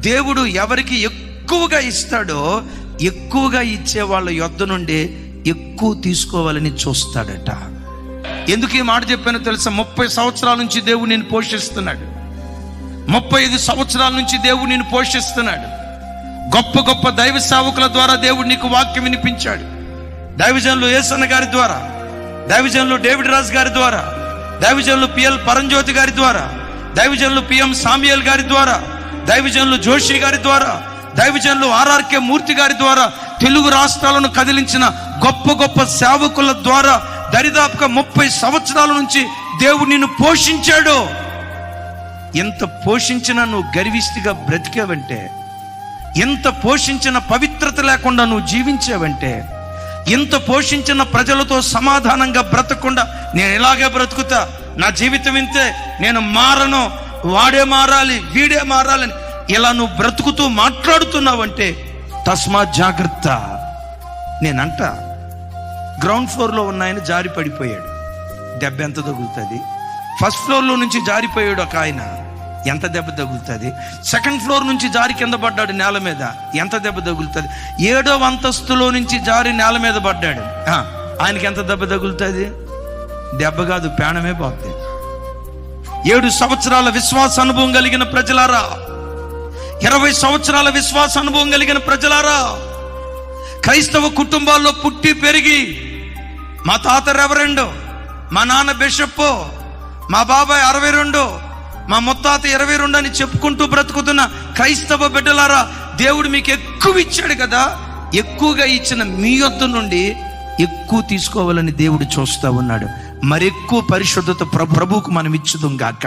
దేవుడు ఎవరికి ఎక్కువగా ఇస్తాడో ఎక్కువగా ఇచ్చే వాళ్ళ యొద్ద నుండి ఎక్కువ తీసుకోవాలని చూస్తాడట. ఎందుకు ఈ మాట చెప్పానో తెలుసా? 30 సంవత్సరాల నుంచి దేవుడు నిన్ను పోషిస్తున్నాడు. 35 సంవత్సరాల నుంచి దేవుడు నిన్ను పోషిస్తున్నాడు. గొప్ప గొప్ప దైవ సేవకుల ద్వారా దేవుడు నీకు వాక్యం వినిపించాడు. దైవజనులు యేసన్న గారి ద్వారా, దైవజనులు డేవిడ్ రాజ్ గారి ద్వారా, దైవజనులు పిఎల్ పరంజ్యోతి గారి ద్వారా, దైవజనులు పిఎం సామ్యుయల్ గారి ద్వారా, దైవజనులు జోషి గారి ద్వారా, దైవజనులు ఆర్ఆర్కే మూర్తి గారి ద్వారా, తెలుగు రాష్ట్రాలను కదిలించిన గొప్ప గొప్ప సేవకుల ద్వారా దరిదాపుగా 30 సంవత్సరాల నుంచి దేవుడు నిన్ను పోషించాడు. ఎంత పోషించినా నువ్వు గర్విష్టిగా బ్రతికావంటే, ఎంత పోషించిన పవిత్రత లేకుండా నువ్వు జీవించావంటే, ఎంత పోషించిన ప్రజలతో సమాధానంగా బ్రతకుండా నేను ఇలాగే బ్రతుకుతా, నా జీవితం ఇంతే, నేను మారను, వాడే మారాలి, వీడే మారాలని ఇలా నువ్వు బ్రతుకుతూ మాట్లాడుతున్నావంటే తస్మాత్ జాగ్రత్త. నేనంట, గ్రౌండ్ ఫ్లోర్లో ఉన్న ఆయన జారి పడిపోయాడు, దెబ్బ ఎంత తగులుతుంది? ఫస్ట్ ఫ్లోర్లో నుంచి జారిపోయాడు ఒక ఆయన, ఎంత దెబ్బ తగులుతుంది? సెకండ్ ఫ్లోర్ నుంచి జారి కింద పడ్డాడు నేల మీద, ఎంత దెబ్బ తగులుతుంది? 7వ అంతస్తులో నుంచి జారి నేల మీద పడ్డాడు, ఆయనకి ఎంత దెబ్బ తగులుతుంది? దెబ్బ కాదు, ప్రాణమే పోతుంది. 7 సంవత్సరాల విశ్వాస అనుభవం కలిగిన ప్రజలారా, 20 సంవత్సరాల విశ్వాస అనుభవం కలిగిన ప్రజలారా, క్రైస్తవ కుటుంబాల్లో పుట్టి పెరిగి మా తాత రెవరెండు, మా నాన్న బిషప్, మా బాబాయ్ 62, మా ముత్తాత 22 అని చెప్పుకుంటూ బ్రతుకుతున్న క్రైస్తవ బిడ్డలారా, దేవుడు మీకు ఎక్కువ ఇచ్చాడు కదా. ఎక్కువగా ఇచ్చిన మీ యొద్ద నుండి ఎక్కువ తీసుకోవాలని దేవుడు చూస్తూ ఉన్నాడు. మరెక్కువ పరిశుద్ధత ప్రభువుకు మనం ఇచ్చుదాం గాక.